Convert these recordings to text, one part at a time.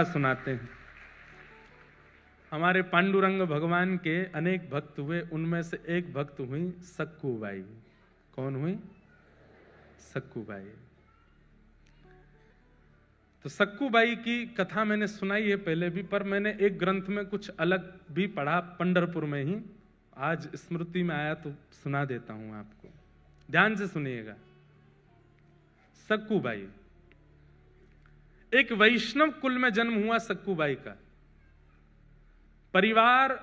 सुनाते हैं। हमारे पांडुरंग भगवान के अनेक भक्त हुए, उनमें से एक भक्त हुई सक्कूबाई। कौन हुई? सक्कूबाई। तो सक्कूबाई की कथा मैंने सुनाई है पहले भी, पर मैंने एक ग्रंथ में कुछ अलग भी पढ़ा पंढरपुर में ही। आज स्मृति में आया तो सुना देता हूं आपको, ध्यान से सुनिएगा। सक्कूबाई एक वैष्णव कुल में जन्म हुआ। सक्कूबाई का परिवार,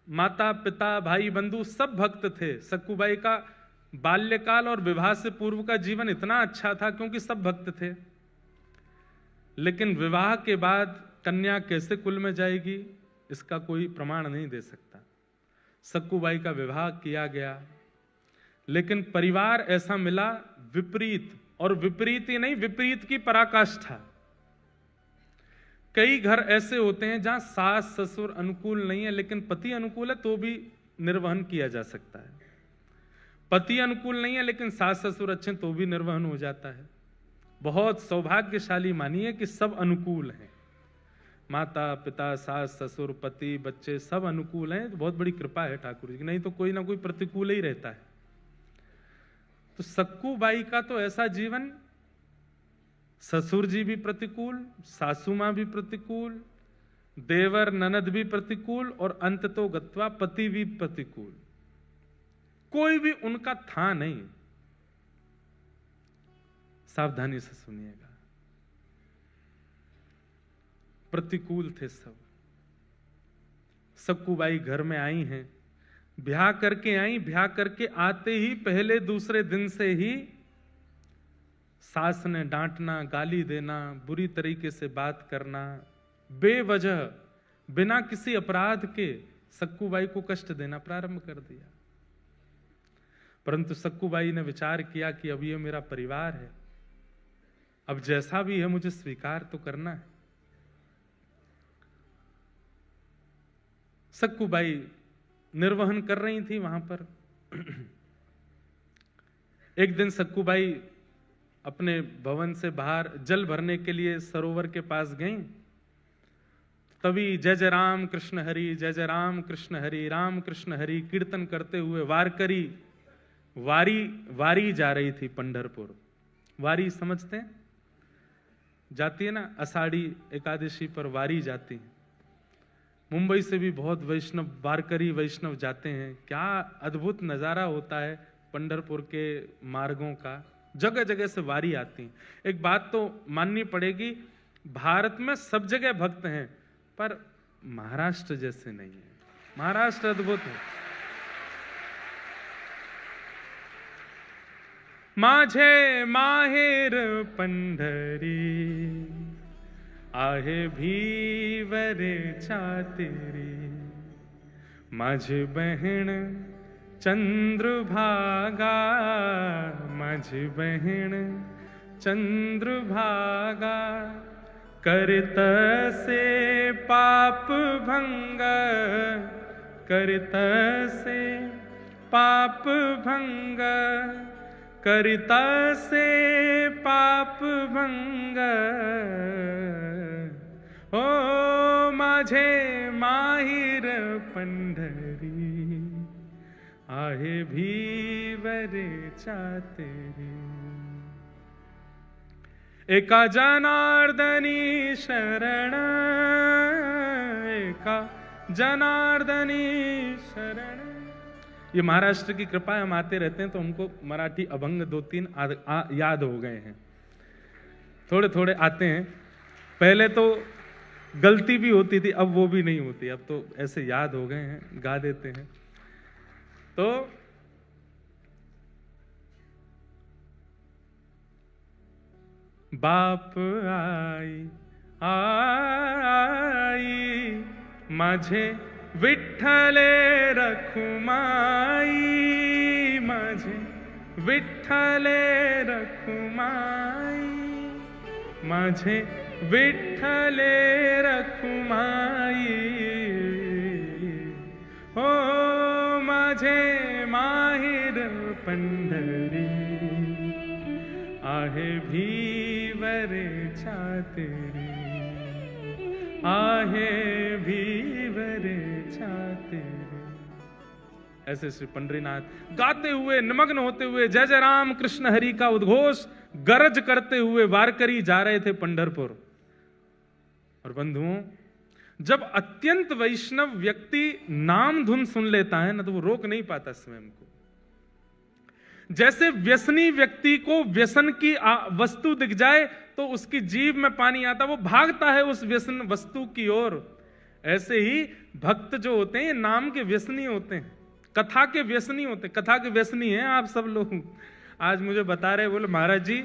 माता पिता, भाई बंधु सब भक्त थे। सक्कूबाई का बाल्यकाल और विवाह से पूर्व का जीवन इतना अच्छा था क्योंकि सब भक्त थे। लेकिन विवाह के बाद कन्या कैसे कुल में जाएगी इसका कोई प्रमाण नहीं दे सकता। सक्कूबाई का विवाह किया गया, लेकिन परिवार ऐसा मिला विपरीत, और विपरीत ही नहीं, विपरीत की पराकाष्ठा। कई घर ऐसे होते हैं जहां सास ससुर अनुकूल नहीं है, लेकिन पति अनुकूल है तो भी निर्वहन किया जा सकता है। पति अनुकूल नहीं है लेकिन सास ससुर अच्छे तो भी निर्वहन हो जाता है। बहुत सौभाग्यशाली मानिए कि सब अनुकूल हैं, माता पिता, सास ससुर, पति, बच्चे सब अनुकूल हैं, तो बहुत बड़ी कृपा है ठाकुर जी की। नहीं तो कोई ना कोई प्रतिकूल ही रहता है। तो सक्कूबाई का तो ऐसा जीवन, ससुर जी भी प्रतिकूल, सासू मां भी प्रतिकूल, देवर ननद भी प्रतिकूल, और अंत तो गत्वा पति भी प्रतिकूल। कोई भी उनका था नहीं। सावधानी से सुनिएगा, प्रतिकूल थे सब। सक्कूबाई घर में आई हैं, ब्याह करके आई। ब्याह करके आते ही पहले दूसरे दिन से ही सास ने डांटना, गाली देना, बुरी तरीके से बात करना, बेवजह बिना किसी अपराध के सक्कूबाई को कष्ट देना प्रारंभ कर दिया। परंतु सक्कूबाई ने विचार किया कि अब ये मेरा परिवार है, अब जैसा भी है मुझे स्वीकार तो करना है। सक्कूबाई निर्वहन कर रही थी वहां पर। एक दिन सक्कूबाई अपने भवन से बाहर जल भरने के लिए सरोवर के पास गई। तभी जय जय राम कृष्ण हरि, जय जय राम कृष्ण हरि, राम कृष्ण हरि कीर्तन करते हुए वारकरी वारी जा रही थी पंढरपुर। वारी समझते हैं? जाती है ना, आषाढ़ी एकादशी पर वारी जाती है। मुंबई से भी बहुत वैष्णव, वारकरी वैष्णव जाते हैं। क्या अद्भुत नजारा होता है पंढरपुर के मार्गों का, जगह जगह से वारी आती है। एक बात तो माननी पड़ेगी, भारत में सब जगह भक्त हैं, पर महाराष्ट्र जैसे नहीं है। महाराष्ट्र अद्भुत है। माझे माहेर पंढरी, आहे भीवरे छातेरी, माझी बहन चंद्रभागा, माझी बहन चंद्रभागा, करत से पाप भंग, करत से पाप भंग, करत से पाप भंग, ओ माझे माहिर पंढरी, आहे भीवरे छातेरी, एका जनार्दनी शरण, एका जनार्दनी शरण। ये महाराष्ट्र की कृपा है, हम आते रहते हैं तो हमको मराठी अभंग 2-3 याद हो गए हैं, थोड़े थोड़े आते हैं। पहले तो गलती भी होती थी, अब वो भी नहीं होती, अब तो ऐसे याद हो गए हैं, गा देते हैं। तो बाप आई आई, माझे विठ्ठले रखुमाई, माझे विठ्ठले रखुमाई, माझे विठ्ठले रखुमाई, हो माझे माहिर पंढरी, आहे भीवरे छातेरी। आहे भी वरे छाते। ऐसे श्री पंडरीनाथ गाते हुए निमग्न होते हुए जय जय राम कृष्ण हरि का उद्घोष गरज करते हुए वारकरी जा रहे थे पंढरपुर। और बंधुओं, जब अत्यंत वैष्णव व्यक्ति नाम धुन सुन लेता है ना, तो वो रोक नहीं पाता स्वयं को। जैसे व्यसनी व्यक्ति को व्यसन की वस्तु दिख जाए तो उसकी जीभ में पानी आता, वो भागता है उस व्यसन वस्तु की ओर। ऐसे ही भक्त जो होते हैं नाम के व्यसनी होते हैं, कथा के व्यसनी होते हैं। कथा के व्यसनी हैं आप सब लोग। आज मुझे बता रहे, बोले महाराज जी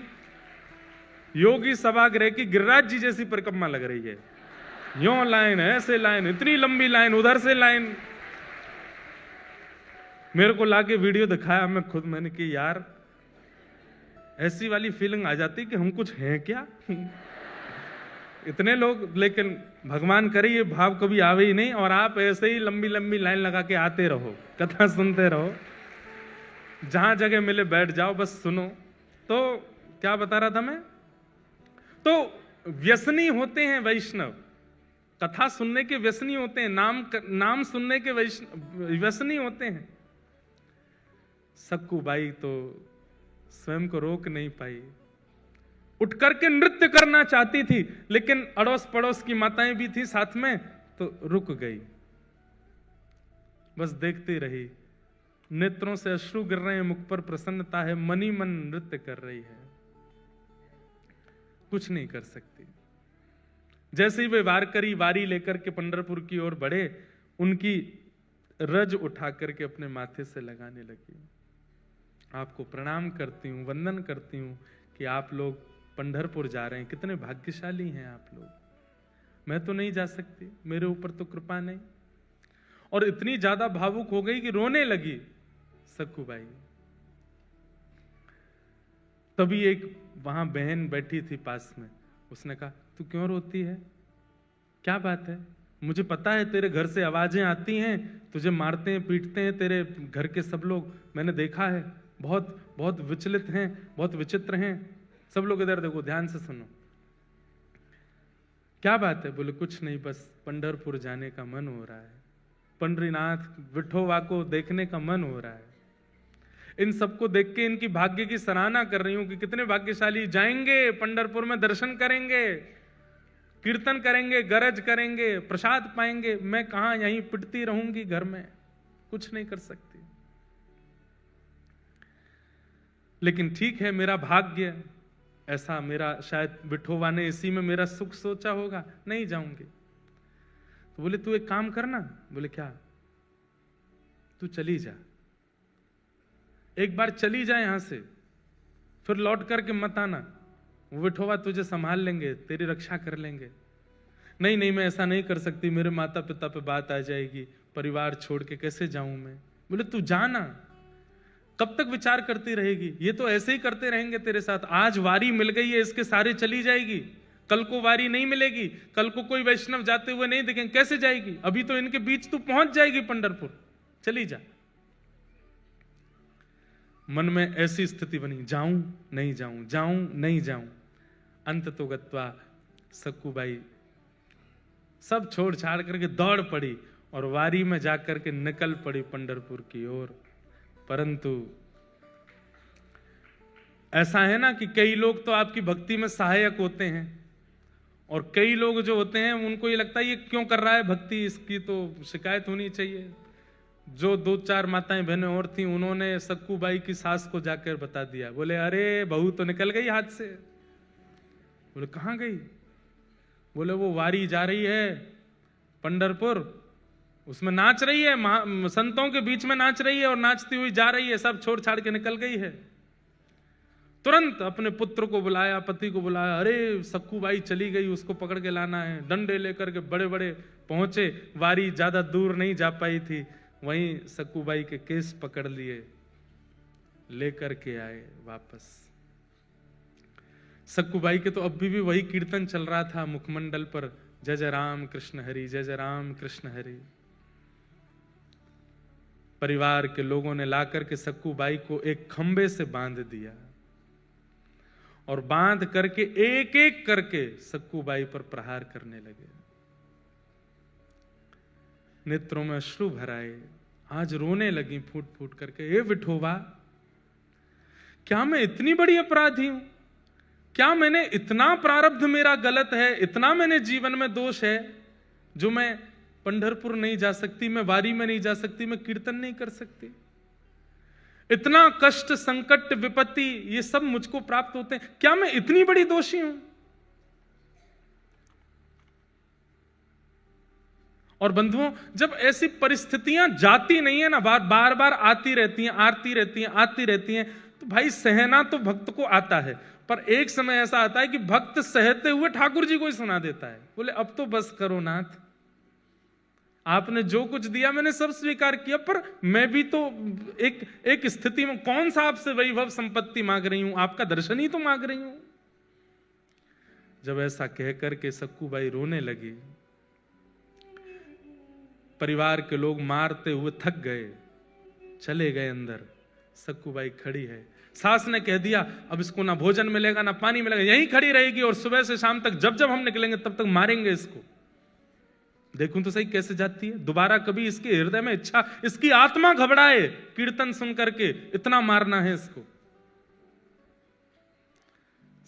योगी सभागृह की गिरिराज जी जैसी परिक्रमा लग रही है, यो लाइन है, ऐसे लाइन, इतनी लंबी लाइन, उधर से लाइन। मेरे को लाके वीडियो दिखाया, मैं खुद मैंने कि यार ऐसी वाली फीलिंग आ जाती कि हम कुछ हैं क्या। इतने लोग, लेकिन भगवान करे ये भाव कभी आवे ही नहीं। और आप ऐसे ही लंबी लंबी लाइन लगा के आते रहो, कथा सुनते रहो, जहां जगह मिले बैठ जाओ, बस सुनो। तो क्या बता रहा था मैं? तो व्यसनी होते हैं वैष्णव, कथा सुनने के व्यसनी होते हैं, नाम सुनने के व्यसनी होते हैं। सक्कू बाई तो स्वयं को रोक नहीं पाई, उठ करके नृत्य करना चाहती थी, लेकिन अड़ोस पड़ोस की माताएं भी थी साथ में, तो रुक गई, बस देखती रही। नेत्रों से अश्रु गिर रहे हैं, मुख पर प्रसन्नता है, मनी मन नृत्य कर रही है, कुछ नहीं कर सकती। जैसे ही वे वारकरी वारी लेकर के पंढरपुर की ओर बढ़े, उनकी रज उठा करके अपने माथे से लगाने लगी। आपको प्रणाम करती हूं, वंदन करती हूं कि आप लोग पंढरपुर जा रहे हैं, कितने भाग्यशाली हैं आप लोग। मैं तो नहीं जा सकती, मेरे ऊपर तो कृपा नहीं। और इतनी ज्यादा भावुक हो गई कि रोने लगी सक्कूबाई। तभी एक वहां बहन बैठी थी पास में, उसने कहा तू क्यों रोती है, क्या बात है? मुझे पता है तेरे घर से आवाजें आती हैं, तुझे मारते हैं पीटते हैं तेरे घर के सब लोग, मैंने देखा है, बहुत बहुत विचलित हैं, बहुत विचित्र हैं। सब लोग इधर देखो, ध्यान से सुनो, क्या बात है? बोले कुछ नहीं, बस पंढरपुर जाने का मन हो रहा है, पंडरीनाथ विठोबा को देखने का मन हो रहा है। इन सबको देख के इनकी भाग्य की सराहना कर रही हूं कि कितने भाग्यशाली, जाएंगे पंढरपुर में, दर्शन करेंगे, कीर्तन करेंगे, गरज करेंगे, प्रसाद पाएंगे। मैं कहां, यहीं पिटती रहूंगी घर में, कुछ नहीं कर सकती। लेकिन ठीक है, मेरा भाग्य ऐसा, मेरा शायद विठोबा ने इसी में मेरा सुख सोचा होगा, नहीं जाऊंगी। तो बोले तू एक काम करना। बोले क्या? तू चली जा, एक बार चली जा यहां से, फिर लौट करके मत आना, विठोबा तुझे संभाल लेंगे, तेरी रक्षा कर लेंगे। नहीं नहीं, मैं ऐसा नहीं कर सकती, मेरे माता पिता पे बात आ जाएगी, परिवार छोड़ के कैसे जाऊं मैं। बोले तू जाना, कब तक विचार करती रहेगी? ये तो ऐसे ही करते रहेंगे तेरे साथ। आज वारी मिल गई है, इसके सारे चली जाएगी, कल को वारी नहीं मिलेगी, कल को कोई वैष्णव जाते हुए नहीं दिखेंगे, कैसे जाएगी? अभी तो इनके बीच तू पहुंच जाएगी पंढरपुर, चली जा। मन में ऐसी स्थिति बनी, जाऊं नहीं जाऊं, जाऊं नहीं जाऊं। अंत तो गत्वा सक्कूबाई सब छोड़ छाड़ करके दौड़ पड़ी और वारी में जाकर के निकल पड़ी पंढरपुर की ओर। परंतु ऐसा है ना कि कई लोग तो आपकी भक्ति में सहायक होते हैं, और कई लोग जो होते हैं उनको ये लगता है ये क्यों कर रहा है भक्ति, इसकी तो शिकायत होनी चाहिए। जो 2-4 माताएं बहनें और थी, उन्होंने सक्कूबाई की सास को जाकर बता दिया। बोले अरे बहू तो निकल गई हाथ से। बोले कहां गई? बोले वो वारी जा रही है पंढरपुर, उसमें नाच रही है, संतों के बीच में नाच रही है, और नाचती हुई जा रही है, सब छोड़ छाड़ के निकल गई है। तुरंत अपने पुत्र को बुलाया, पति को बुलाया, अरे सक्कूबाई चली गई, उसको पकड़ के लाना है। डंडे लेकर के बड़े बड़े पहुंचे, वारी ज्यादा दूर नहीं जा पाई थी, वहीं सक्कूबाई के केस पकड़ लिए, लेकर के आए वापस। सक्कूबाई के तो अभी भी वही कीर्तन चल रहा था मुखमंडल पर, जय जय राम कृष्ण हरि, जय जय राम कृष्ण हरि। परिवार के लोगों ने लाकर के सक्कूबाई को एक खंबे से बांध दिया, और बांध करके एक एक करके सक्कूबाई पर प्रहार करने लगे। नेत्रों में अश्रु भराए, आज रोने लगी फूट फूट करके। हे विठोबा, क्या मैं इतनी बड़ी अपराधी हूं? क्या मैंने इतना प्रारब्ध मेरा गलत है, इतना मैंने जीवन में दोष है जो मैं पंढरपुर नहीं जा सकती, मैं वारी में नहीं जा सकती, मैं कीर्तन नहीं कर सकती? इतना कष्ट, संकट, विपत्ति ये सब मुझको प्राप्त होते हैं, क्या मैं इतनी बड़ी दोषी हूं? और बंधुओं, जब ऐसी परिस्थितियां जाती नहीं है ना, बार बार आती रहती हैं, आती रहती हैं, तो भाई सहना तो भक्त को आता है, पर एक समय ऐसा आता है कि भक्त सहते हुए ठाकुर जी को ही सुना देता है, बोले अब तो बस करो नाथ, आपने जो कुछ दिया मैंने सब स्वीकार किया, पर मैं भी तो एक स्थिति में, कौन सा आपसे वैभव संपत्ति मांग रही हूं, आपका दर्शन ही तो मांग रही हूं। जब ऐसा कह करके सक्कूबाई रोने लगी, परिवार के लोग मारते हुए थक गए, चले गए अंदर। सक्कूबाई खड़ी है, सास ने कह दिया अब इसको ना भोजन मिलेगा ना पानी मिलेगा, यहीं खड़ी रहेगी और सुबह से शाम तक जब जब हम निकलेंगे तब तक मारेंगे इसको। देखूं तो सही कैसे जाती है, दोबारा कभी इसके हृदय में इच्छा, इसकी आत्मा घबराए कीर्तन सुन करके, इतना मारना है इसको।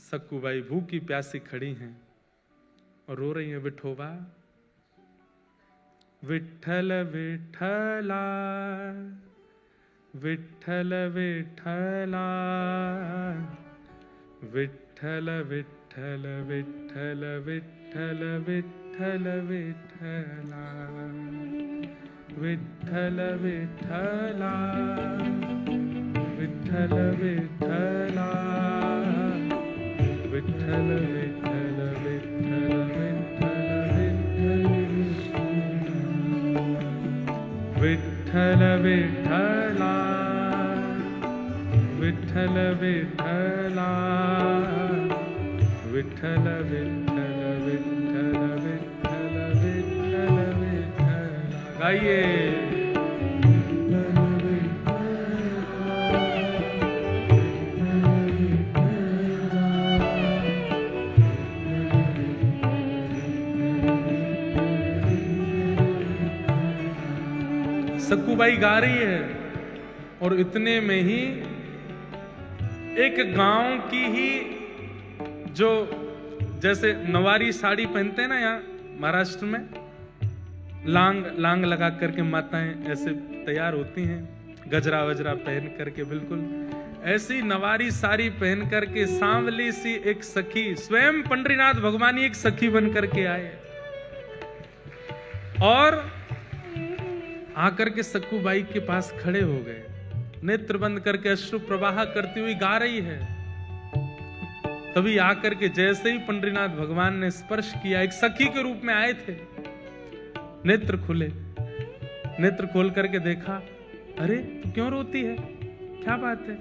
सक्कूबाई भूखी प्यासी खड़ी हैं और रो रही है, विठोबा, विठ्ठल विठ्ठला, विठ्ठल विठ्ठला, विठ्ठल विठ्ठल विठ्ठल विठ्ठल विठ्ठल विठ्ठला, विठ्ठल विठ्ठला, विठ्ठल विठ्ठला, विठ्ठल विठ्ठल विठ्ठल विठ्ठल विठ्ठला, विठ्ठल विठ्ठला, विठ्ठल विठ्ठल विठ्ठल विठ्ठल विठ्ठल विठ्ठला। गाइए, सक्कूबाई गा रही है और इतने में ही एक गांव की ही, जो जैसे नवारी साड़ी पहनते हैं ना यहाँ महाराष्ट्र में, लांग लगा करके माताएं ऐसे तैयार होती हैं, गजरा वजरा पहन करके, बिल्कुल ऐसी नवारी साड़ी पहन करके सांवली सी एक सखी, स्वयं पंडरीनाथ भगवान एक सखी बन करके आए और आकर के सक्कूबाई के पास खड़े हो गए, नेत्र बंद करके अश्रु प्रवाह करती हुई गा रही है। तभी आकर के जैसे ही पंडरीनाथ भगवान ने स्पर्श किया, एक सखी के रूप में आए थे, नेत्र खुले, नेत्र खोल करके देखा, अरे तू क्यों रोती है, क्या बात है?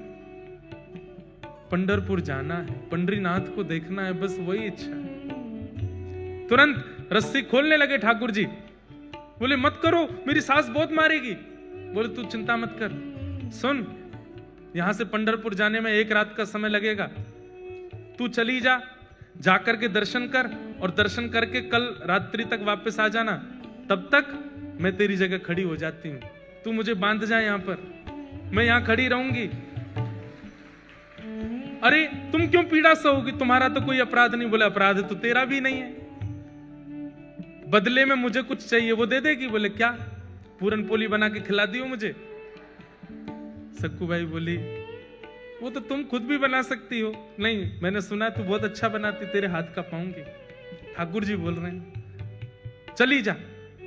पंढरपुर जाना है, पंडरीनाथ को देखना है, बस वही इच्छा है। तुरंत रस्सी खोलने लगे ठाकुर जी, बोले मत करो, मेरी सास बहुत मारेगी। बोले तू चिंता मत कर, सुन, यहां से पंढरपुर जाने में 1 रात का समय लगेगा, तू चली जा, जाकर के दर्शन कर और दर्शन करके कल रात्रि तक वापस आ जाना, तब तक मैं तेरी जगह खड़ी हो जाती हूं, तू मुझे बांध जा यहां पर, मैं यहां खड़ी रहूंगी। अरे तुम क्यों पीड़ा सहोगी, तुम्हारा तो कोई अपराध नहीं। बोले अपराध तो तेरा भी नहीं है, बदले में मुझे कुछ चाहिए, वो दे देगी। बोले क्या, पूरन पोली बना के खिला दियो मुझे। सक्कूबाई बोली वो तो तुम खुद भी बना सकती हो। नहीं, मैंने सुना तू बहुत अच्छा बनाती, तेरे हाथ का पाऊंगी। ठाकुर जी बोल रहे हैं चली जा,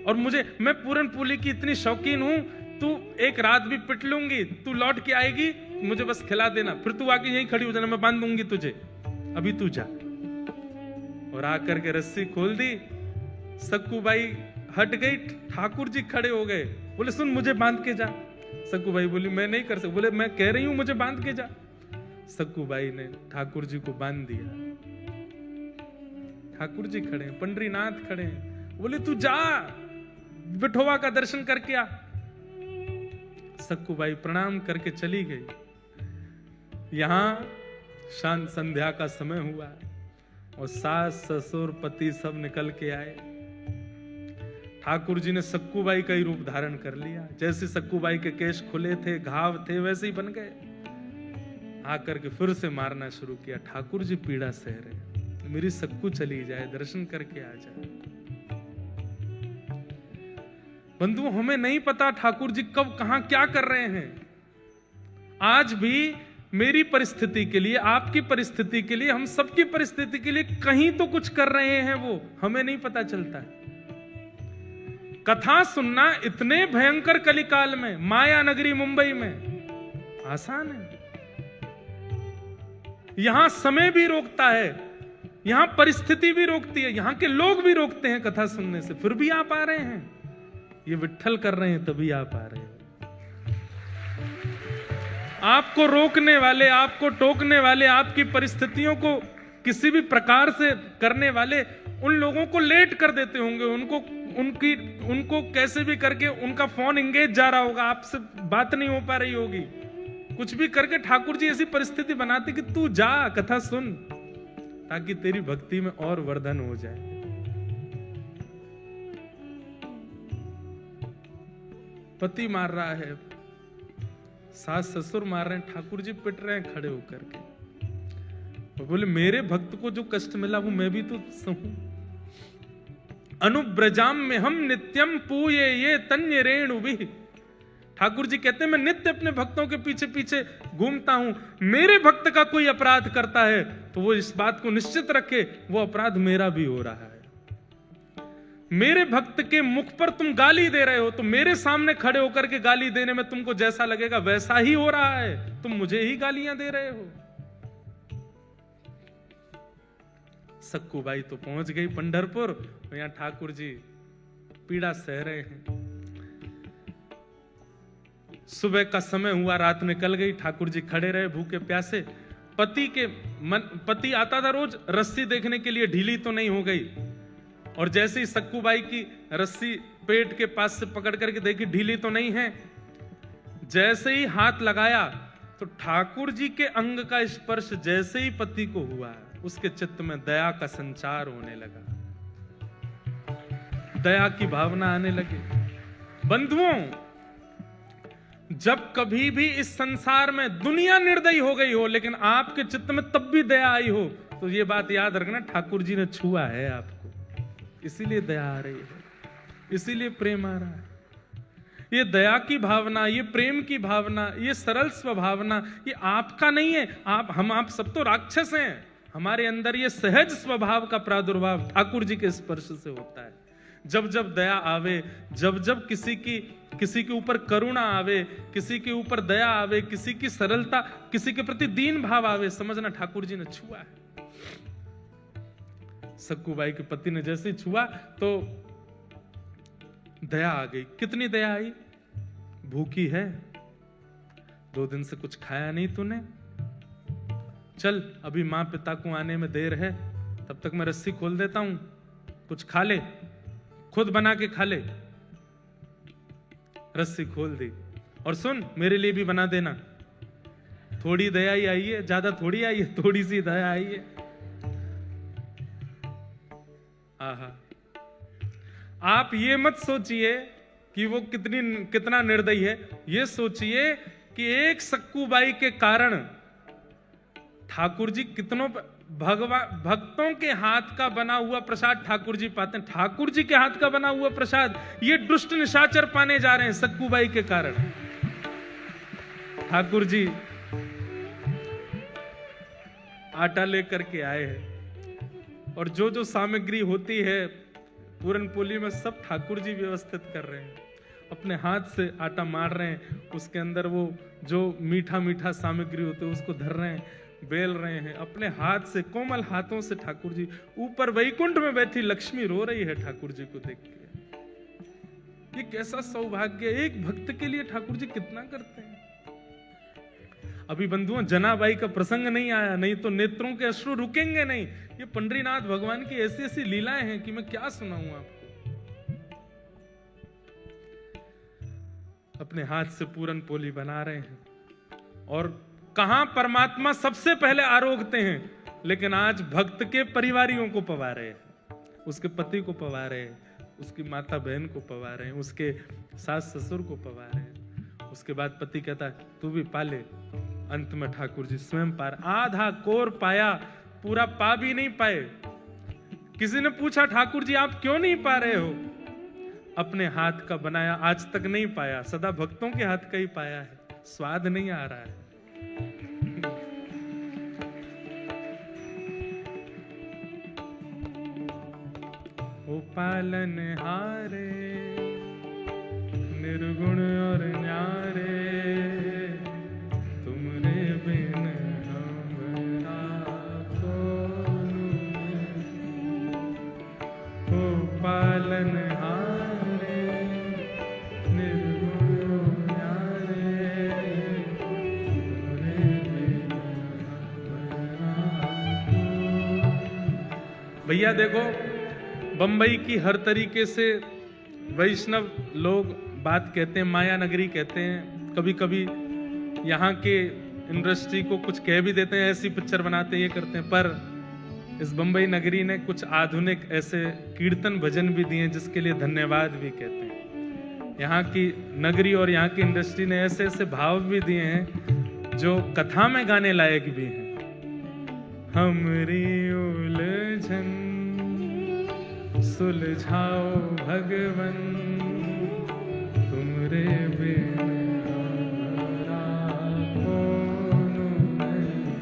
और मैं पूरन पोली की इतनी शौकीन हूं, तू 1 रात भी पिट लूंगी, तू लौट के आएगी, मुझे बस खिला देना, फिर तू आके यहीं खड़ी हो जाना, मैं बांध दूंगी तुझे, अभी तू जा। और आकर के रस्सी खोल दी, सक्कूबाई हट गई, ठाकुर जी खड़े हो गए, बोले सुन मुझे बांध के जा। सक्कूबाई बोली मैं नहीं कर सकती। बोले मैं कह रही हूं मुझे बांध के जा। सक्कूबाई ने ठाकुर जी को बांध दिया। ठाकुर जी खड़े हैं, पंडरीनाथ खड़े हैं, बोले तू जा, विठोबा का दर्शन करके आ। सक्कूबाई प्रणाम करके चली गई। यहां शांत संध्या का समय हुआ और सास ससुर पति सब निकल के आए। ठाकुर जी ने सक्कूबाई का ही रूप धारण कर लिया। जैसे सक्कूबाई के केश खुले थे, घाव थे, वैसे ही बन गए। आकर के फिर से मारना शुरू किया। ठाकुर जी पीड़ा सह रहे, मेरी सक्कू चली जाए, दर्शन करके आ जाए। बंधुओं, हमें नहीं पता ठाकुर जी कब कहां क्या कर रहे हैं। आज भी मेरी परिस्थिति के लिए, आपकी परिस्थिति के लिए, हम सबकी परिस्थिति के लिए कहीं तो कुछ कर रहे हैं, वो हमें नहीं पता चलता है। कथा सुनना इतने भयंकर कलिकाल में, माया नगरी मुंबई में आसान है। यहां समय भी रोकता है, यहां परिस्थिति भी रोकती है, यहां के लोग भी रोकते हैं कथा सुनने से, फिर भी आप आ रहे हैं। ये विट्ठल कर रहे हैं तभी आप आ रहे हैं। आपको रोकने वाले, आपको टोकने वाले, आपकी परिस्थितियों को किसी भी प्रकार से करने वाले उन लोगों को लेट कर देते होंगे। उनको कैसे भी करके उनका फोन एंगेज जा रहा होगा, आपसे बात नहीं हो पा रही होगी। कुछ भी करके ठाकुर जी ऐसी परिस्थिति बनाते कि तू जा, कथा सुन, ताकि तेरी भक्ति में और वर्धन हो जाए। पति मार रहा है, सास ससुर मार रहे हैं, ठाकुर जी पिट रहे हैं खड़े होकर के। और बोले मेरे भक्त को जो कष्ट मिला वो मैं भी तो सहूं। अनुब्रजाम में हम नित्यम पूये ये तन्य रेणु भी। ठाकुर जी कहते हैं मैं नित्य अपने भक्तों के पीछे पीछे घूमता हूं। मेरे भक्त का कोई अपराध करता है तो वो इस बात को निश्चित रखे वो अपराध मेरा भी हो रहा है। मेरे भक्त के मुख पर तुम गाली दे रहे हो तो मेरे सामने खड़े होकर के गाली देने में तुमको जैसा लगेगा वैसा ही हो रहा है। तुम मुझे ही गालियां दे रहे हो। सक्कूबाई तो पहुंच गई पंढरपुर, यहां ठाकुर जी पीड़ा सह रहे हैं। सुबह का समय हुआ, रात निकल गई, ठाकुर जी खड़े रहे भूखे प्यासे। पति आता था रोज रस्सी देखने के लिए, ढीली तो नहीं हो गई। और जैसे ही सक्कूबाई की रस्सी पेट के पास से पकड़ करके देखी ढीली तो नहीं है, जैसे ही हाथ लगाया तो ठाकुर जी के अंग का स्पर्श जैसे ही पति को हुआ, उसके चित्त में दया का संचार होने लगा, दया की भावना आने लगी। बंधुओं, जब कभी भी इस संसार में दुनिया निर्दयी हो गई हो लेकिन आपके चित्त में तब भी दया आई हो तो ये बात याद रखना, ठाकुर जी ने छुआ है आपको, इसीलिए दया आ रही है, इसीलिए प्रेम आ रहा है। ये दया की भावना, ये प्रेम की भावना, ये सरल स्वभावना, ये आपका नहीं है। आप सब तो राक्षस हैं। हमारे अंदर ये सहज स्वभाव का प्रादुर्भाव ठाकुर जी के स्पर्श से होता है। जब जब दया आवे, जब जब किसी के ऊपर करुणा आवे, किसी के ऊपर दया आवे, किसी की सरलता, किसी के प्रति दीन भाव आवे, समझना ठाकुर जी ने छुआ है। सक्कूबाई के पति ने जैसे ही छुआ तो दया आ गई। कितनी दया आई? भूखी है, 2 दिन से कुछ खाया नहीं तूने, चल अभी मां पिता को आने में देर है, तब तक मैं रस्सी खोल देता हूं, कुछ खा ले, खुद बना के खा ले। रस्सी खोल दी। और सुन, मेरे लिए भी बना देना। थोड़ी दया ही आई है, ज्यादा थोड़ी आई है, थोड़ी सी दया आई है। आहा, आप ये मत सोचिए कि वो कितना निर्दयी है, ये सोचिए कि एक सक्कूबाई के कारण ठाकुर जी कितनों भक्तों के हाथ का बना हुआ प्रसाद ठाकुर जी पाते हैं। ठाकुर जी के हाथ का बना हुआ प्रसाद ये दुष्ट निशाचर पाने जा रहे हैं सक्कूबाई के कारण। ठाकुर जी आटा लेकर के आए हैं और जो जो सामग्री होती है पूरन पोली में सब ठाकुर जी व्यवस्थित कर रहे हैं। अपने हाथ से आटा मार रहे हैं, उसके अंदर वो जो मीठा मीठा सामग्री होते है उसको धर रहे हैं, बेल रहे हैं अपने हाथ से, कोमल हाथों से। ठाकुर जी ऊपर वैकुंठ में बैठी लक्ष्मी रो रही है ठाकुर जी को देख के। ये कैसा सौभाग्य, एक भक्त के लिए ठाकुर जी कितना करते हैं। अभी बंधुओं जनाबाई का प्रसंग नहीं आया, नहीं तो नेत्रों के अश्रु रुकेंगे नहीं। ये पंडरीनाथ भगवान की ऐसी ऐसी लीलाएं हैं कि मैं क्या सुनाऊं आपको। अपने हाथ से पूरन पोली बना रहे हैं और कहां परमात्मा सबसे पहले आरोगते हैं, लेकिन आज भक्त के परिवारियों को पवा रहे हैं, उसके पति को पवा रहे हैं, उसकी माता बहन को पवा रहे हैं, उसके सास ससुर को पवा रहे हैं। उसके बाद पति कहता है तू भी पाले। अंत में ठाकुर जी स्वयं पार, आधा कोर पाया, पूरा पा भी नहीं पाए। किसी ने पूछा ठाकुर जी आप क्यों नहीं पा रहे हो? अपने हाथ का बनाया आज तक नहीं पाया, सदा भक्तों के हाथ का ही पाया है, स्वाद नहीं आ रहा है। ओ पालन हारे निर्गुण और न्यारे, तुमरे बिन हमरा कौन। ओ पालन हारे निर्गुण और न्यारे, तुमरे बिन हमरा कौन। भैया देखो, बंबई की हर तरीके से वैष्णव लोग बात कहते हैं, माया नगरी कहते हैं, कभी कभी यहाँ के इंडस्ट्री को कुछ कह भी देते हैं, ऐसी पिक्चर बनाते हैं, ये करते हैं। पर इस बंबई नगरी ने कुछ आधुनिक ऐसे कीर्तन भजन भी दिए जिसके लिए धन्यवाद भी कहते हैं। यहाँ की नगरी और यहाँ की इंडस्ट्री ने ऐसे ऐसे भाव भी दिए हैं जो कथा में गाने लायक भी हैं। हमरी उलझन सुलझाओ भगवन, तुमरे बिन हमरा कौन नहीं।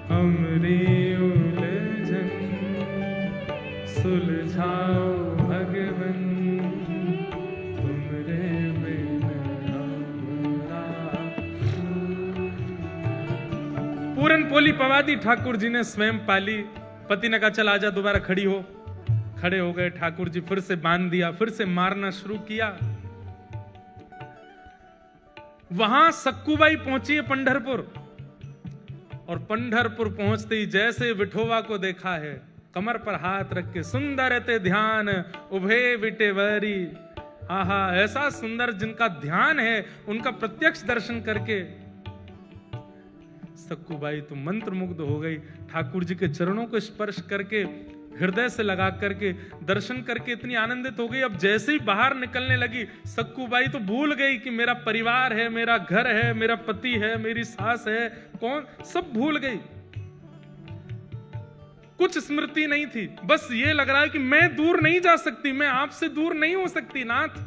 हमरी उलझन सुलझाओ भगवन, तुमरे बिन हमरा। पूरन पोली पवादी ठाकुर जी ने स्वयं पाली। पति ने कहा चल आजा, दोबारा खड़ी हो। खड़े हो गए। ठाकुर जी फिर से बांध दिया, फिर से मारना शुरू किया। वहां सक्कूबाई पहुंची है पंढरपुर, और पंढरपुर पहुंचते ही जैसे विठोवा को देखा है, कमर पर हाथ रख के सुंदर ते ध्यान उभे विटेवरी। आहा, ऐसा सुंदर जिनका ध्यान है, उनका प्रत्यक्ष दर्शन करके सक्कूबाई तो मंत्र मुग्ध हो गई। ठाकुर जी के चरणों को स्पर्श करके, हृदय से लगा करके, दर्शन करके इतनी आनंदित हो गई। अब जैसे ही बाहर निकलने लगी, सक्कूबाई तो भूल गई कि मेरा परिवार है, मेरा घर है, मेरा पति है, मेरी सास है, कौन, सब भूल गई। कुछ स्मृति नहीं थी, बस ये लग रहा है कि मैं दूर नहीं जा सकती, मैं आपसे दूर नहीं हो सकती नाथ।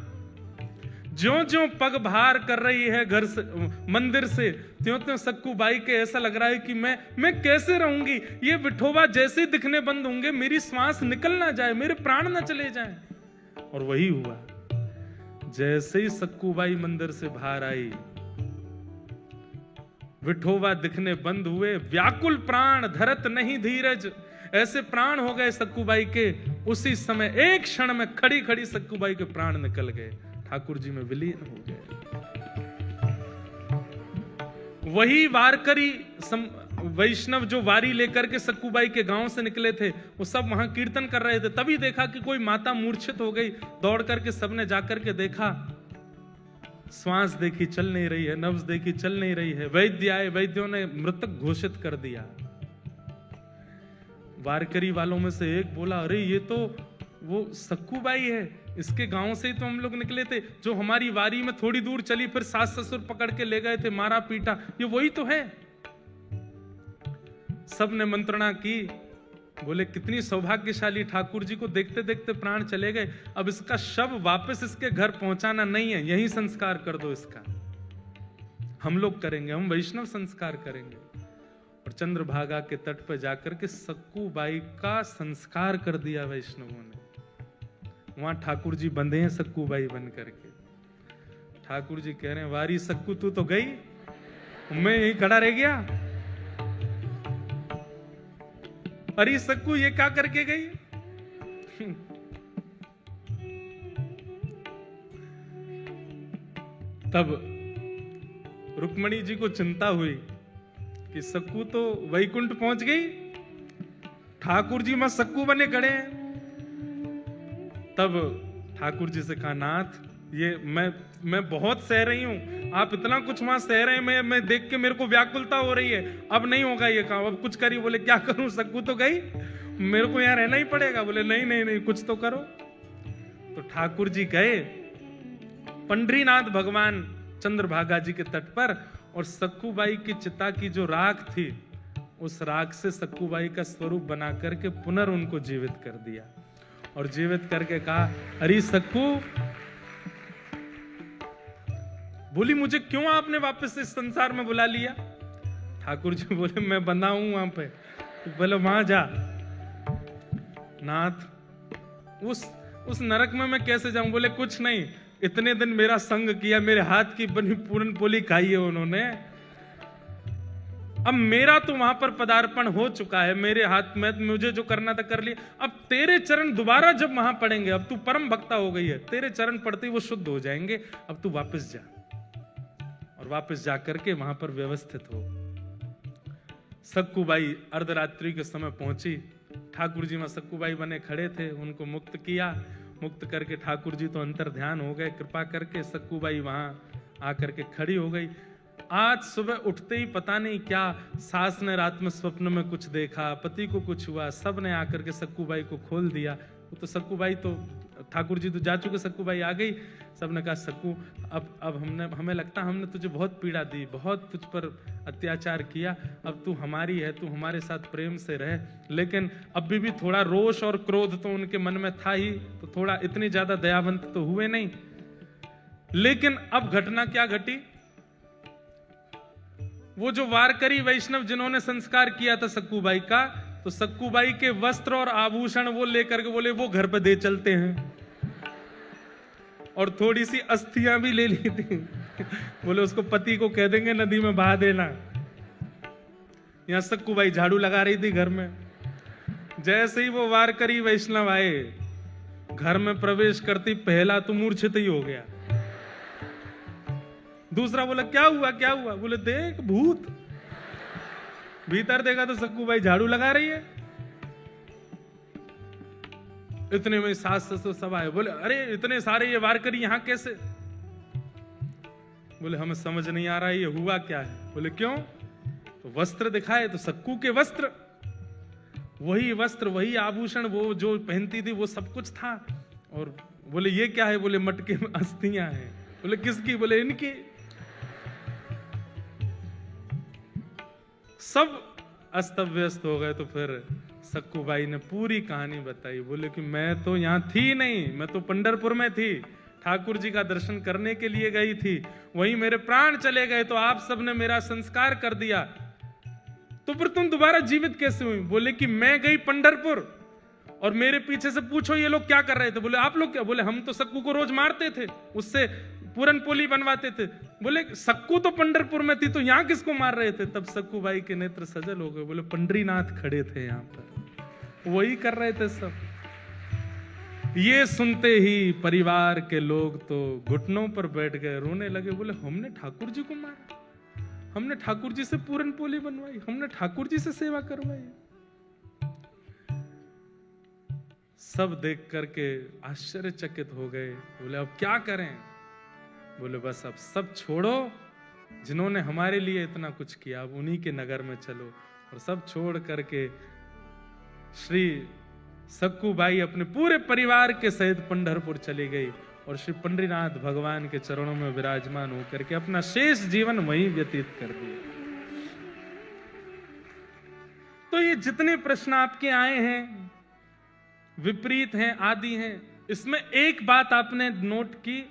ज्यों ज्यों पग भार कर रही है घर से, मंदिर से, त्यों त्यों सक्कूबाई के ऐसा लग रहा है कि मैं कैसे रहूंगी। ये विठोबा जैसे ही दिखने बंद होंगे, मेरी श्वास निकल ना जाए, मेरे प्राण ना चले जाएं। और वही हुआ। जैसे ही सक्कूबाई मंदिर से बाहर आई, विठोबा दिखने बंद हुए। व्याकुल प्राण धरत नहीं धीरज, ऐसे प्राण हो गए सक्कूबाई के। उसी समय एक क्षण में खड़ी खड़ी सक्कूबाई के प्राण निकल गए, ठाकुर जी में विलीन हो गए। वही वारकरी वैष्णव जो वारी लेकर के सक्कूबाई के गांव से निकले थे, वो सब वहां कीर्तन कर रहे थे। तभी देखा कि कोई माता मूर्छित हो गई। दौड़ करके सबने जाकर के देखा, श्वास देखी चल नहीं रही है, नब्ज देखी चल नहीं रही है। वैद्य आए, वैद्यों ने मृतक घोषित कर दिया। वारकरी वालों में से एक बोला, अरे ये तो वो सक्कूबाई है, इसके गांव से ही तो हम लोग निकले थे, जो हमारी वारी में थोड़ी दूर चली, फिर सास ससुर पकड़ के ले गए थे, मारा पीटा, ये वही तो है। सब ने मंत्रणा की। बोले कितनी सौभाग्यशाली, ठाकुर जी को देखते देखते प्राण चले गए। अब इसका शव वापस इसके घर पहुंचाना नहीं है, यही संस्कार कर दो इसका। हम लोग करेंगे, हम वैष्णव संस्कार करेंगे। और चंद्रभागा के तट पर जाकर के सक्कूबाई का संस्कार कर दिया वैष्णवों ने। वहां ठाकुर जी बंधे हैं सक्कूबाई बन करके। ठाकुर जी कह रहे हैं, वारी सक्कू तू तो गई, मैं यही खड़ा रह गया। अरे सक्कू ये क्या करके गई? तब रुक्मणी जी को चिंता हुई कि सक्कू तो वैकुंठ पहुंच गई, ठाकुर जी में सक्कू बने खड़े हैं। तब ठाकुर जी से कहा, नाथ ये मैं बहुत सह रही हूं, आप इतना कुछ वहां सह रहे हैं, मैं देख के मेरे को व्याकुलता हो रही है, अब नहीं होगा ये काम, अब कुछ करिए। बोले क्या करूं, सक्कू तो गई। मेरे को यहाँ रहना ही पड़ेगा। बोले नहीं नहीं नहीं, कुछ तो करो। तो ठाकुर जी गए पंडरीनाथ भगवान चंद्रभागा जी के तट पर, और सक्कूबाई की चिता की जो राख थी, उस राख से सक्कूबाई का स्वरूप बना करके पुनः उनको जीवित कर दिया, और जीवित करके कहा, अरे सक्कू, बोली मुझे क्यों आपने वापस इस संसार में बुला लिया? ठाकुर जी बोले मैं बंधा हूं वहां पे, तो बोले वहां जा। नाथ, उस नरक में मैं कैसे जाऊं? बोले कुछ नहीं, इतने दिन मेरा संग किया, मेरे हाथ की बनी पूरन पोली खाई है उन्होंने, अब मेरा तो वहां पर पदार्पण हो चुका है, मेरे हाथ में मुझे जो करना था कर लिया। अब तेरे चरण दोबारा जब वहां पड़ेंगे, अब तू परम भक्ता हो गई है, तेरे चरण पड़ते ही वो शुद्ध हो जाएंगे, अब तू वापस जा, और वापस जाकर के वहां पर व्यवस्थित हो। सक्कूबाई अर्धरात्रि के समय पहुंची, ठाकुर जी वहां सक्कूबाई बने खड़े थे, उनको मुक्त किया। मुक्त करके ठाकुर जी तो अंतर ध्यान हो गए, कृपा करके सक्कूबाई वहां आकर के खड़ी हो गई। आज सुबह उठते ही पता नहीं क्या सास ने रात में स्वप्न में कुछ देखा, पति को कुछ हुआ, सब ने आकर के सक्कूबाई को खोल दिया। तो सक्कूबाई तो ठाकुर जी तो जा चुके, सक्कूबाई आ गई। सबने कहा सक्कू, अब हमें लगता हमने तुझे बहुत पीड़ा दी, बहुत तुझ पर अत्याचार किया, अब तू हमारी है, तू हमारे साथ प्रेम से रह। लेकिन अभी भी थोड़ा रोष और क्रोध तो उनके मन में था ही, तो थोड़ा इतनी ज्यादा दयावंत तो हुए नहीं। लेकिन अब घटना क्या घटी, वो जो वारकरी वैष्णव जिन्होंने संस्कार किया था सक्कूबाई का, तो सक्कूबाई के वस्त्र और आभूषण वो लेकर के बोले वो घर पे दे चलते हैं, और थोड़ी सी अस्थियां भी ले ली थी। बोले उसको पति को कह देंगे नदी में बहा देना। यहां सक्कूबाई झाड़ू लगा रही थी घर में। जैसे ही वो वारकरी वैष्णव आए, घर में प्रवेश करती पहला तो मूर्छित ही हो गया। दूसरा बोला क्या हुआ क्या हुआ? बोले देख भूत। भीतर देखा तो सक्कूबाई झाड़ू लगा रही है। इतने में सास ससुर सब आए, बोले अरे इतने सारे ये वारकरी यहां कैसे? बोले हमें समझ नहीं आ रहा है ये हुआ क्या है। बोले क्यों? तो वस्त्र दिखाए तो सक्कू के वस्त्र, वही आभूषण, वो जो पहनती थी वो सब कुछ था। और बोले ये क्या है? बोले मटके में अस्थियां हैं। बोले किसकी? बोले इनकी। सब अस्त व्यस्त हो गए। तो फिर सक्कूबाई ने पूरी कहानी बताई। बोले कि मैं तो यहां थी नहीं, मैं तो पंढरपुर में थी, ठाकुर जी का दर्शन करने के लिए गई थी, वहीं मेरे प्राण चले गए, तो आप सबने मेरा संस्कार कर दिया, तो फिर तुम दोबारा जीवित कैसे हुई? बोले कि मैं गई पंढरपुर और मेरे पीछे से पूछो ये लोग क्या कर रहे थे। बोले आप लोग क्या? बोले हम तो सक्कू को रोज मारते थे, उससे पूरन पोली बनवाते थे। बोले सक्कू तो पंढरपुर में थी, तो यहां किसको मार रहे थे? तब सक्कूबाई के नेत्र सजल हो गए। बोले पंडरीनाथ खड़े थे यहां पर, वही कर रहे थे सब। ये सुनते ही परिवार के लोग तो घुटनों पर बैठ गए, रोने लगे। बोले हमने ठाकुर जी को मारा, हमने ठाकुर जी से पूरन पोली बनवाई, हमने ठाकुर जी से सेवा करवाई। सब देख करके आश्चर्यचकित हो गए। बोले अब क्या करें? बोले बस अब सब छोड़ो, जिन्होंने हमारे लिए इतना कुछ किया, अब उन्हीं के नगर में चलो। और सब छोड़ करके श्री सक्कूबाई अपने पूरे परिवार के सहित पंढरपुर चली गई, और श्री पंडरीनाथ भगवान के चरणों में विराजमान होकर के अपना शेष जीवन वहीं व्यतीत कर दिया। तो ये जितने प्रश्न आपके आए हैं, विपरीत हैं, आदि हैं, इसमें एक बात आपने नोट की,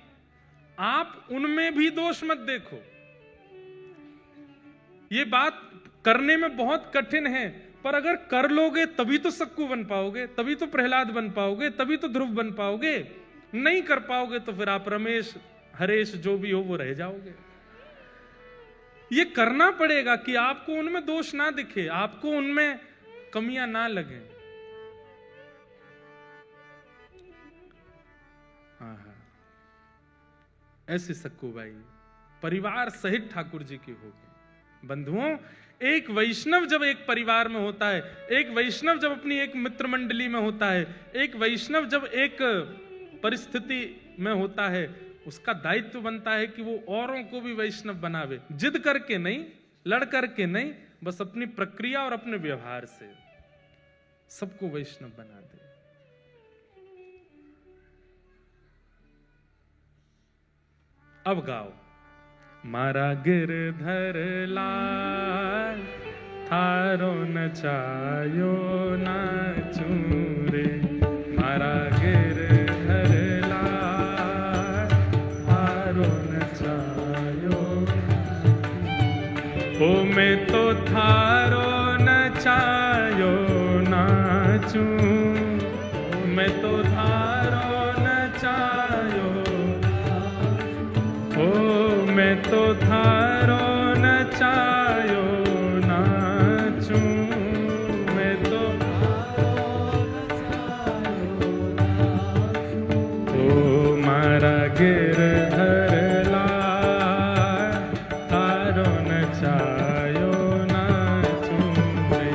आप उनमें भी दोष मत देखो। ये बात करने में बहुत कठिन है, पर अगर कर लोगे तभी तो सक्कू बन पाओगे, तभी तो प्रहलाद बन पाओगे, तभी तो ध्रुव बन पाओगे। नहीं कर पाओगे तो फिर आप रमेश हरेश जो भी हो वो रह जाओगे। ये करना पड़ेगा कि आपको उनमें दोष ना दिखे, आपको उनमें कमियां ना लगे। ऐसी सक्कूबाई परिवार सहित ठाकुर जी की होगी। बंधुओं, एक वैष्णव जब एक परिवार में होता है, एक वैष्णव जब अपनी एक मित्र मंडली में होता है, एक वैष्णव जब एक परिस्थिति में होता है, उसका दायित्व बनता है कि वो औरों को भी वैष्णव बनावे। जिद करके नहीं, लड़ करके नहीं, बस अपनी प्रक्रिया और अपने व्यवहार से। सबको वैष्णव बना दे। अब गाओ। मारा गिरधर लाल थारो नचायो नाचूं रे, मारा गिरधर लाल थारो नचायो। ओ मैं तो थारो नचायो नाचूं, मैं तो थारो नचायो। ओ मैं तो थारो नचायो नाचूं, मैं तो ओ मारा गिरधर लाल थारो नचायो नाचूं रे,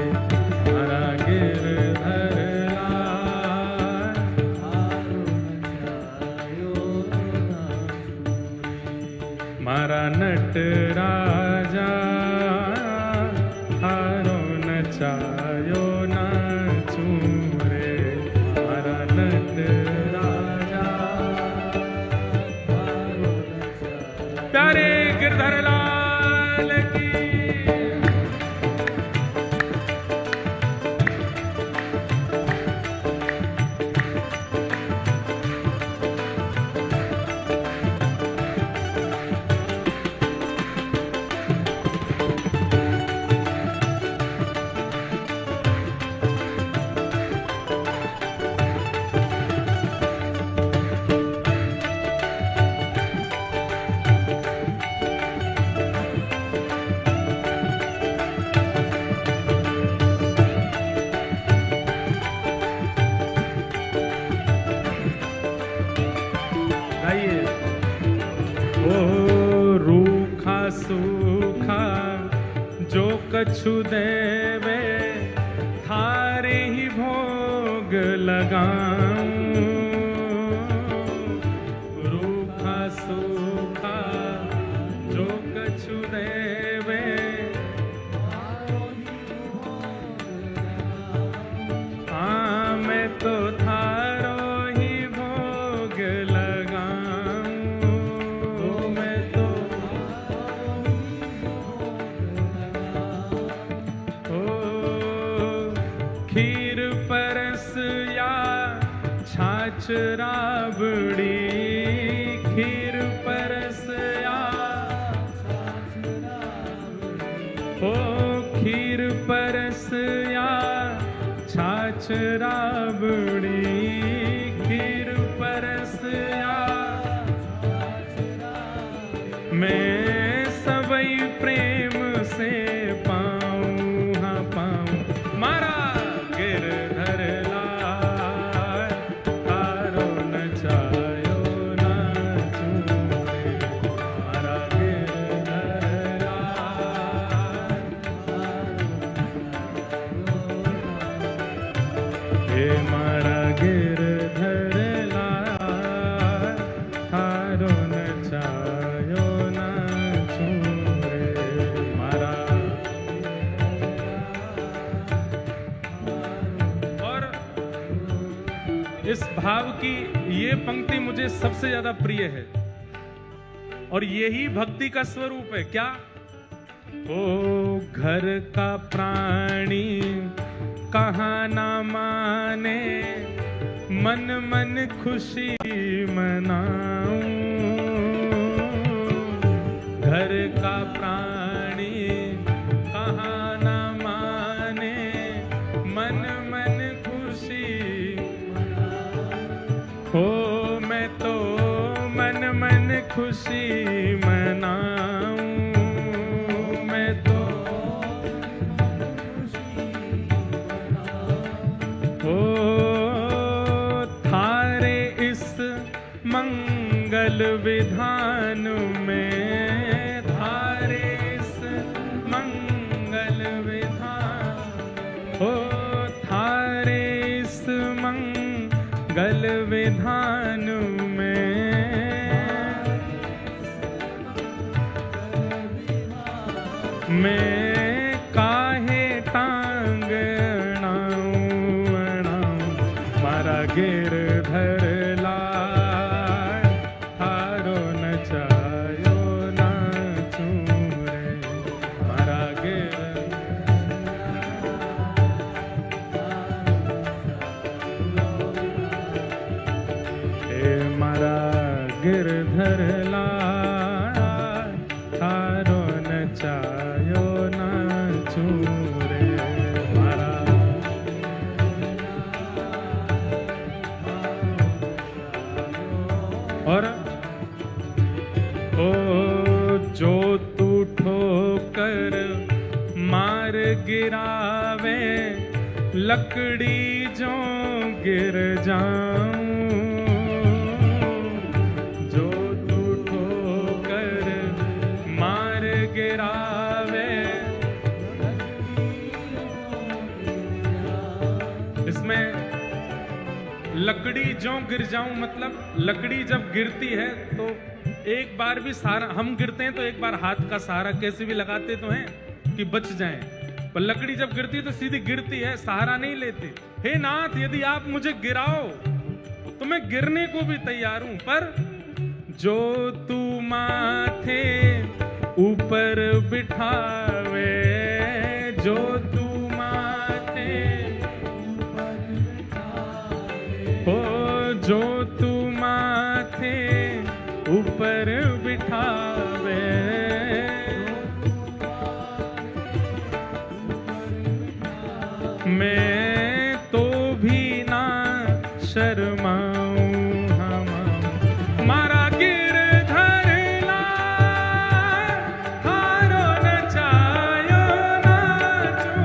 मारा गिरधर लाल थारो नचायो नाचूं। मारा नट राजा थारो नचायो नाचूं रे, मारा नट राजा थारो नचायो। प्यारे गिरधर लाल की। सूखा जो कछु देवे थारे ही भोग लगाऊं, रूखा सूखा जो कछु देवे हाँ मैं तो थारो ही भोग लगाऊं, मैं तो खीर परस या छाछ राबड़ी, खीर परस या ओ खीर परस या छाछ राबड़ी, खीर परस या मैं सबई प्रेम से पाऊं, हाँ पाऊं। मारा गिरधर लाल थारो नचायो नाचूं रे, मारा गिरधर लाल हे मारा गिरधर लाल थारो नचायो नाचूं रे, मारा। इस भाव की ये पंक्ति मुझे सबसे ज्यादा प्रिय है और यही भक्ति का स्वरूप है। क्या? ओ घर का प्राणी कहाँ ना माने, मन मन खुशी मनाऊं, घर का प्राणी कहाँ ना माने, मन मन खुशी हो मैं तो मन मन खुशी मनाऊं, मैं तो हो थारे इस मंगल विधान में, थारे इस मंगल विधान हो थारे इस मंगल विधान में मैं काहे टांग अड़ाऊं, गिरधर लाल थारो नचायो नाचू रे मारा। और ओ जो तू ठोकर मार गिरावे लकड़ी जो गिर जाऊं, जो तू ठोकर मार गिरावे। इसमें लकड़ी जो गिर जाऊं मतलब लकड़ी जब गिरती है तो एक बार भी सहारा, हम गिरते हैं तो एक बार हाथ का सहारा कैसे भी लगाते तो हैं कि बच जाएं, पर लकड़ी जब गिरती है तो सीधी गिरती है, सहारा नहीं लेती। हे नाथ, यदि आप मुझे गिराओ तो मैं गिरने को भी तैयार हूं, पर जो तू माथे ऊपर बिठावे, जो तू माथे ओ जो तू माथे ऊपर बिठावे, मैं तो भी ना शर्माऊं हम मारा गिरधर लाल थारो नचायो नाचू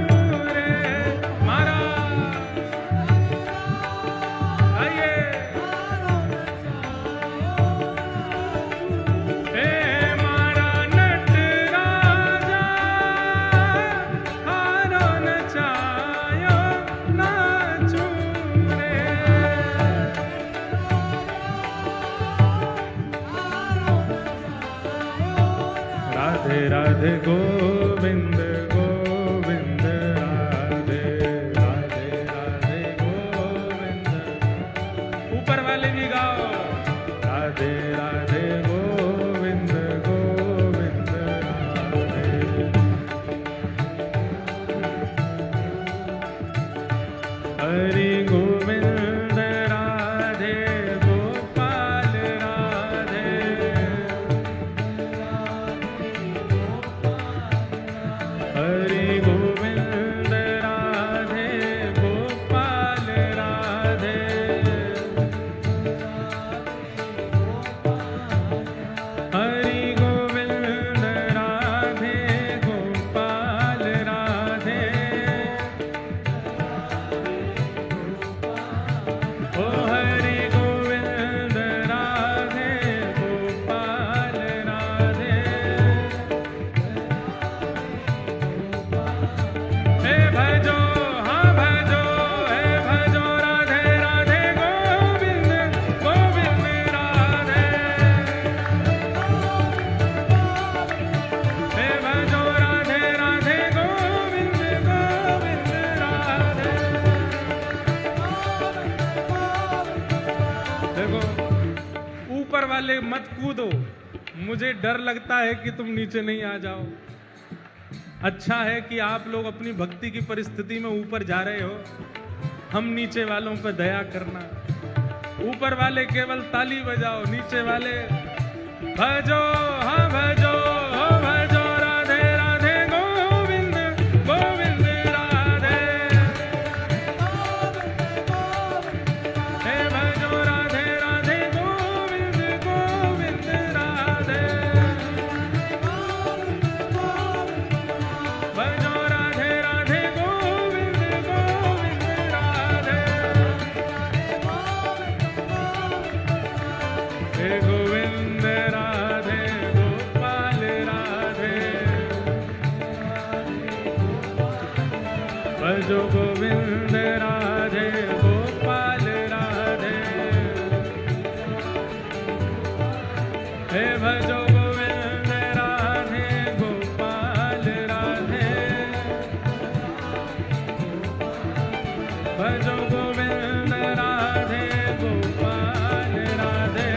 रे मारा। आइए राधे गोविंद गोविंद राधे राधे राधे गोविंद। ऊपर वाले भी गाओ राधे राधे गोविंद गोविंद राधे। हरि गोविंद राधे गोपाल राधे, हरि गोविंद राधे गोपाल राधे, हरि गोविंद राधे गोपाल राधे। ओ हरि गोविंद राधे गोपाल राधे। हे भजो हाँ भजो, हे भजो राधे राधे गोविंद गोविंद राधे। हे भजो राधे राधे गोविंद गोविंद राधे। देखो ऊपर वाले मत कूदो, मुझे डर लगता है कि तुम नीचे नहीं आ जाओ। अच्छा है कि आप लोग अपनी भक्ति की परिस्थिति में ऊपर जा रहे हो, हम नीचे वालों पर दया करना। ऊपर वाले केवल ताली बजाओ, नीचे वाले भजो हाँ भजो हो भजो राधे राधे गोविंद गोविंद राधे। हे भजो राधे राधे गोविंद गोविंद राधे। भजो राधे राधे गोविंद गोविंद राधे। हे गोविंद राधे गोपाल राधे, भजो गोविंद राधे गोपाल राधे। हे भजो गोविंद राधे गोपाल राधे, भजो गोविंद राधे गोपाल राधे।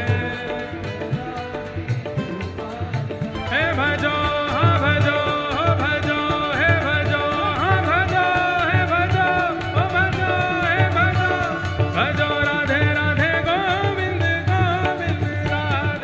हे भजो हाँ भजो हो भजो, हे भजो हाँ भजो, हे भजो हो भजो, हे भजो भजो राधे राधे गोविंद गोविंद राधे।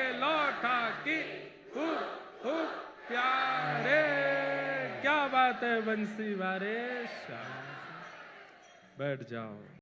लौटा की खूब खूब प्यारे। क्या बात है बंसी वारे, शाबाश। बैठ जाओ।